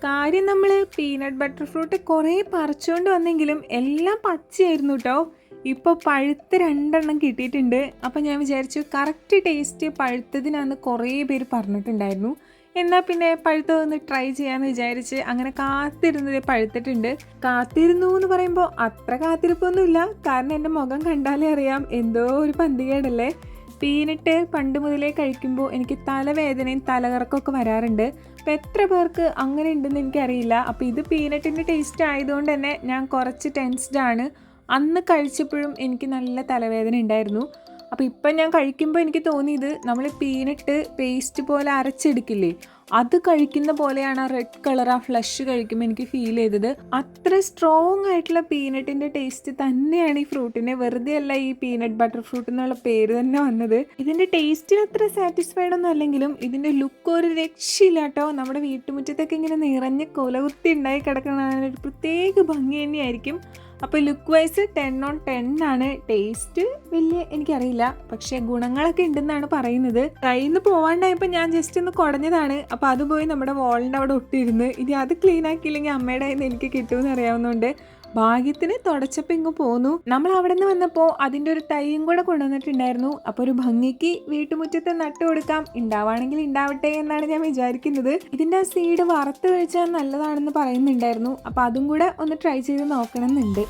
കാര്യം നമ്മൾ peanut butter fruit കുറേ പറിച്ചുകൊണ്ട് വന്നെങ്കിലും എല്ലാം പച്ചയായിരുന്നു കേട്ടോ. ഇപ്പോൾ പഴുത്ത 2 കിട്ടിയിട്ടുണ്ട്. അപ്പോൾ ഞാൻ വിചാരിച്ചു കറക്റ്റ് ടേസ്റ്റ് പഴുത്തതിനാന്ന് കുറേ പേര് പറഞ്ഞിട്ടുണ്ടായിരുന്നു. എന്നാൽ പിന്നെ പഴുത്തതൊന്ന് ട്രൈ ചെയ്യാമെന്ന് വിചാരിച്ച് അങ്ങനെ കാത്തിരുന്നത് പഴുത്തിട്ടുണ്ട്. കാത്തിരുന്നു എന്ന് പറയുമ്പോൾ അത്ര കാത്തിരിപ്പൊന്നുമില്ല, കാരണം എൻ്റെ മുഖം കണ്ടാലേ അറിയാം എന്തോ ഒരു പന്തികേടല്ലേ. പീനട്ട് പണ്ട് മുതലേ കഴിക്കുമ്പോൾ എനിക്ക് തലവേദനയും തലകറക്കമൊക്കെ വരാറുണ്ട്. അപ്പോൾ എത്ര പേർക്ക് അങ്ങനെ ഉണ്ടെന്ന് എനിക്കറിയില്ല. അപ്പോൾ ഇത് പീനട്ടിൻ്റെ ടേസ്റ്റ് ആയതുകൊണ്ട് തന്നെ ഞാൻ കുറച്ച് ടെൻസ്ഡാണ്. അന്ന് കഴിച്ചപ്പോഴും എനിക്ക് നല്ല തലവേദന ഉണ്ടായിരുന്നു. അപ്പോൾ ഇപ്പം ഞാൻ കഴിക്കുമ്പോൾ എനിക്ക് തോന്നിയത് നമ്മൾ പീനട്ട് പേസ്റ്റ് പോലെ അരച്ചെടുക്കില്ലേ, അത് കഴിക്കുന്ന പോലെയാണ് ആ റെഡ് കളർ ആ ഫ്ലഷ് കഴിക്കുമ്പോൾ എനിക്ക് ഫീൽ ചെയ്തത്. അത്ര സ്ട്രോങ് ആയിട്ടുള്ള പീനട്ടിൻ്റെ ടേസ്റ്റ് തന്നെയാണ് ഈ ഫ്രൂട്ടിന്. വെറുതെ അല്ല ഈ പീനട്ട് ബട്ടർ ഫ്രൂട്ട് എന്നുള്ള പേര് തന്നെ വന്നത്. ഇതിൻ്റെ ടേസ്റ്റിന് അത്ര സാറ്റിസ്ഫൈഡ് ഒന്നും അല്ലെങ്കിലും ഇതിൻ്റെ ലുക്ക് ഒരു രക്ഷയില്ല കേട്ടോ. നമ്മുടെ വീട്ടുമുറ്റത്തൊക്കെ ഇങ്ങനെ നിറഞ്ഞ് കൊലകുത്തി ഉണ്ടായി കിടക്കുന്ന ഒരു പ്രത്യേക ഭംഗി തന്നെയായിരിക്കും. അപ്പോൾ ലുക്ക് വൈസ് 10 on 10 ആണ്. ടേസ്റ്റ് വലിയ എനിക്കറിയില്ല, പക്ഷേ ഗുണങ്ങളൊക്കെ ഉണ്ടെന്നാണ് പറയുന്നത്. കയ്യിൽ നിന്ന് പോവാണ്ടായപ്പോൾ ഞാൻ ജസ്റ്റ് ഒന്ന് കുടഞ്ഞതാണ്. അപ്പോൾ അത് പോയി നമ്മുടെ വാളിൻ്റെ അവിടെ ഒട്ടിരുന്ന്. ഇനി അത് ക്ലീൻ ആക്കിയില്ലെങ്കിൽ അമ്മയുടെ കയ്യിൽ നിന്ന് എനിക്ക് കിട്ടുമെന്ന് അറിയാവുന്നതുകൊണ്ട് ഭാഗ്യത്തിന് തുടച്ചപ്പോൾ ഇങ്ങ് പോന്നു. നമ്മൾ അവിടെ നിന്ന് വന്നപ്പോൾ അതിൻ്റെ ഒരു തൈയും കൂടെ കൊണ്ടുവന്നിട്ടുണ്ടായിരുന്നു. അപ്പോൾ ഒരു ഭംഗിക്ക് വീട്ടുമുറ്റത്ത് നട്ടു കൊടുക്കാം, ഉണ്ടാവുകയാണെങ്കിൽ ഉണ്ടാവട്ടെ എന്നാണ് ഞാൻ വിചാരിക്കുന്നത്. ഇതിൻ്റെ ആ സീഡ് വറുത്ത് കഴിച്ചാൽ നല്ലതാണെന്ന് പറയുന്നുണ്ടായിരുന്നു. അപ്പോൾ അതും കൂടെ ഒന്ന് ട്രൈ ചെയ്ത് നോക്കണം എന്നുണ്ട്.